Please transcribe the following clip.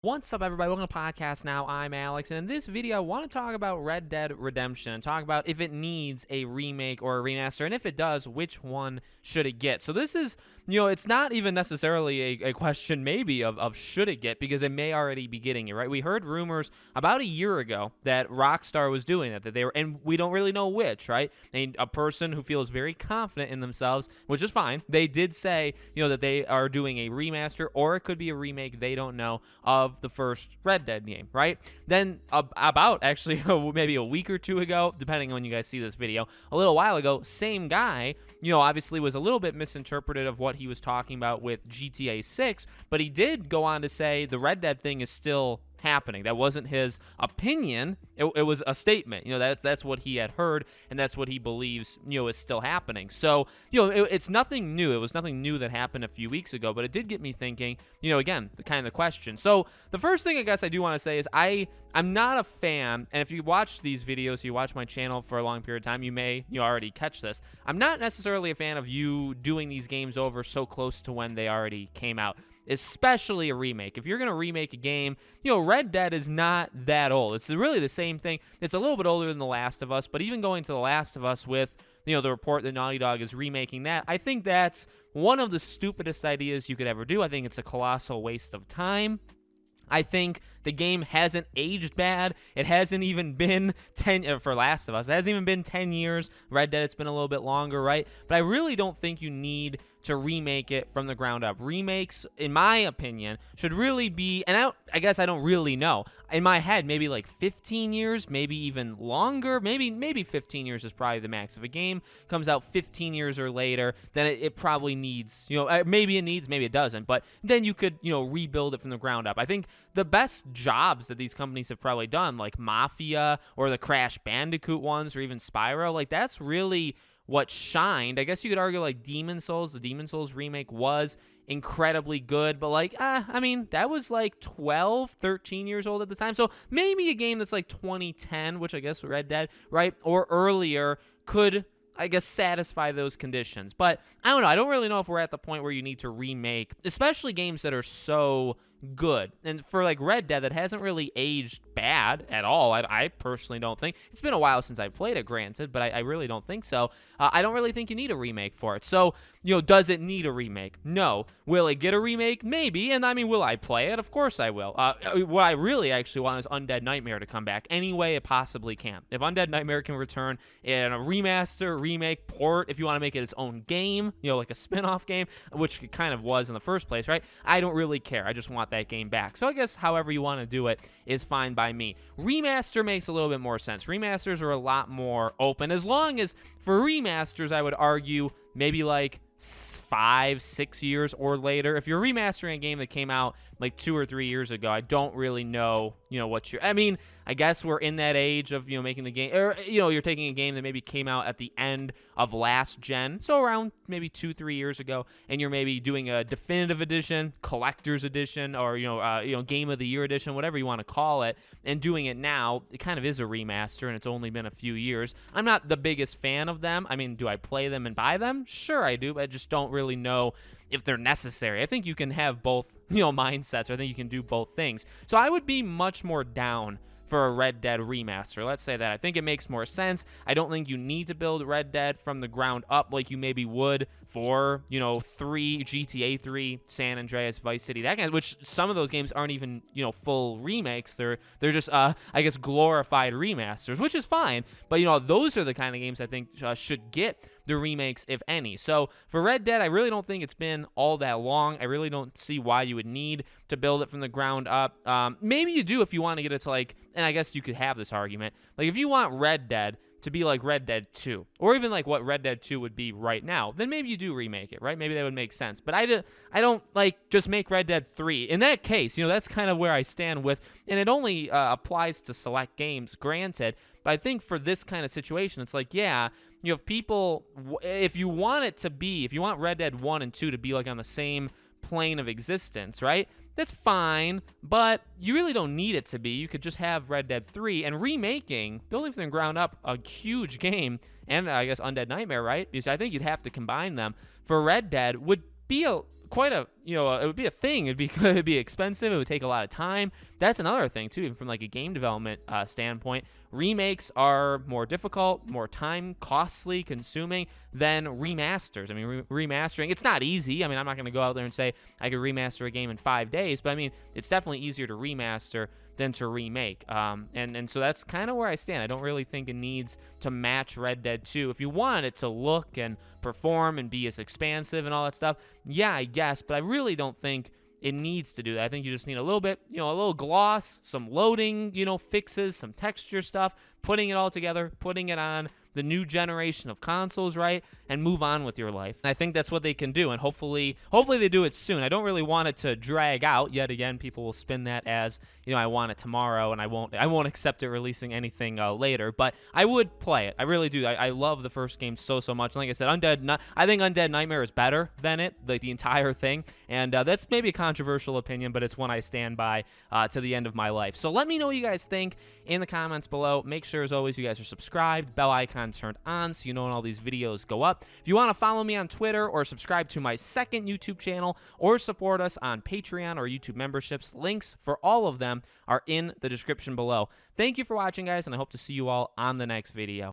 What's up, everybody? Welcome to Podcast Now. I'm Alex, and in this video, I want to talk about Red Dead Redemption and talk about if it needs a remake or a remaster, and if it does, which one should it get? So this is, it's not even necessarily a question maybe of should it get, because it may already be getting it, right? We heard rumors about a year ago that Rockstar was doing it, that they were, and we don't really know which, right? And a person who feels very confident in themselves, which is fine, they did say, that they are doing a remaster, or it could be a remake, they don't know, of the first Red Dead game, right? Then about actually maybe a week or two ago, depending on when you guys see this video, a little while ago, same guy, obviously was a little bit misinterpreted of what he was talking about with GTA 6, but he did go on to say the Red Dead thing is still happening. That wasn't his opinion. It was a statement. That's what he had heard, and that's what he believes, is still happening. So, it's nothing new. It was nothing new that happened a few weeks ago, but it did get me thinking, again, the question. So the first thing I guess I do want to say is I'm not a fan, and if you watch these videos, you watch my channel for a long period of time, you may already catch this. I'm not necessarily a fan of you doing these games over so close to when they already came out, especially a remake. If you're going to remake a game, Red Dead is not that old. It's really the same thing. It's a little bit older than The Last of Us, but even going to The Last of Us with, the report that Naughty Dog is remaking that, I think that's one of the stupidest ideas you could ever do. I think it's a colossal waste of time. I think the game hasn't aged bad. It hasn't even been 10 for Last of Us. It hasn't even been 10 years. Red Dead, it's been a little bit longer, right? But I really don't think you need to remake it from the ground up. Remakes, in my opinion, should really be, and I guess I don't really know. In my head, maybe like 15 years, maybe even longer. Maybe 15 years is probably the max. If a game comes out 15 years or later, then it probably needs, maybe it needs, maybe it doesn't. But then you could, rebuild it from the ground up. I think the best jobs that these companies have probably done, like Mafia or the Crash Bandicoot ones, or even Spyro, like that's really what shined. I guess you could argue like Demon Souls. The Demon Souls remake was incredibly good, but that was like 12, 13 years old at the time. So maybe a game that's like 2010, which I guess Red Dead, right, or earlier could, I guess, satisfy those conditions. But I don't know. I don't really know if we're at the point where you need to remake, especially games that are so good. And for like Red Dead, that hasn't really aged bad at all. I personally don't think. It's been a while since I played it, granted, but I really don't think so. I don't really think you need a remake for it. So, does it need a remake? No. Will it get a remake? Maybe. And will I play it? Of course I will. What I really actually want is Undead Nightmare to come back any way it possibly can. If Undead Nightmare can return in a remaster, remake, port, if you want to make it its own game, like a spin-off game, which it kind of was in the first place, right? I don't really care. I just want that game back. So I guess however you want to do it is fine by me. Remaster makes a little bit more sense. Remasters are a lot more open. As long as, for remasters, I would argue maybe like 5, 6 years or later. If you're remastering a game that came out like 2 or 3 years ago, I don't really know, what you're, I guess we're in that age of, making the game, or, you're taking a game that maybe came out at the end of last gen, so around maybe 2, 3 years ago, and you're maybe doing a definitive edition, collector's edition, or, game of the year edition, whatever you want to call it, and doing it now. It kind of is a remaster, and it's only been a few years. I'm not the biggest fan of them. Do I play them and buy them? Sure, I do, but I just don't really know if they're necessary. I think you can have both, mindsets, or I think you can do both things. So I would be much more down for a Red Dead remaster. Let's say that. I think it makes more sense. I don't think you need to build Red Dead from the ground up like you maybe would for, GTA 3, San Andreas, Vice City, that kind of, which some of those games aren't even, full remakes. They're just, I guess, glorified remasters, which is fine. But, those are the kind of games I think should get the remakes, if any. So for Red Dead, I really don't think it's been all that long. I really don't see why you would need to build it from the ground up. Maybe you do if you want to get it to like, and I guess you could have this argument, like if you want Red Dead to be like Red Dead 2, or even like what Red Dead 2 would be right now, then maybe you do remake it, right? Maybe that would make sense. But I don't like just make Red Dead 3. In that case, that's kind of where I stand with, and it only applies to select games, granted. But I think for this kind of situation, it's like, yeah, if people, if you want Red Dead 1 and 2 to be like on the same plane of existence, right? That's fine, but you really don't need it to be. You could just have Red Dead 3, and building from the ground up a huge game, and I guess Undead Nightmare, right? Because I think you'd have to combine them. For Red Dead would be quite a it would be a thing. It'd be expensive. It would take a lot of time. That's another thing too, even from like a game development standpoint. Remakes are more difficult, more time costly consuming than remasters. I mean, remastering, it's not easy. I mean, I'm not going to go out there and say I could remaster a game in 5 days, but I mean, it's definitely easier to remaster than to remake. And so that's kind of where I stand. I don't really think it needs to match Red Dead 2. If you wanted it to look and perform and be as expansive and all that stuff, yeah, I guess, but I really don't think it needs to do that. I think you just need a little bit, a little gloss, some loading, fixes, some texture stuff, putting it all together, putting it on the new generation of consoles, right, and move on with your life. And I think that's what they can do, and hopefully they do it soon. I don't really want it to drag out. Yet again, people will spin that as, I want it tomorrow, and I won't accept it releasing anything later. But I would play it. I really do. I love the first game so much. Like I said, I think Undead Nightmare is better than it, like the entire thing. And that's maybe a controversial opinion, but it's one I stand by to the end of my life. So let me know what you guys think in the comments below. Make sure, as always, you guys are subscribed, bell icon turned on, so you know when all these videos go up. If you want to follow me on Twitter or subscribe to my second YouTube channel or support us on Patreon or YouTube memberships, links for all of them are in the description below. Thank you for watching, guys, and I hope to see you all on the next video.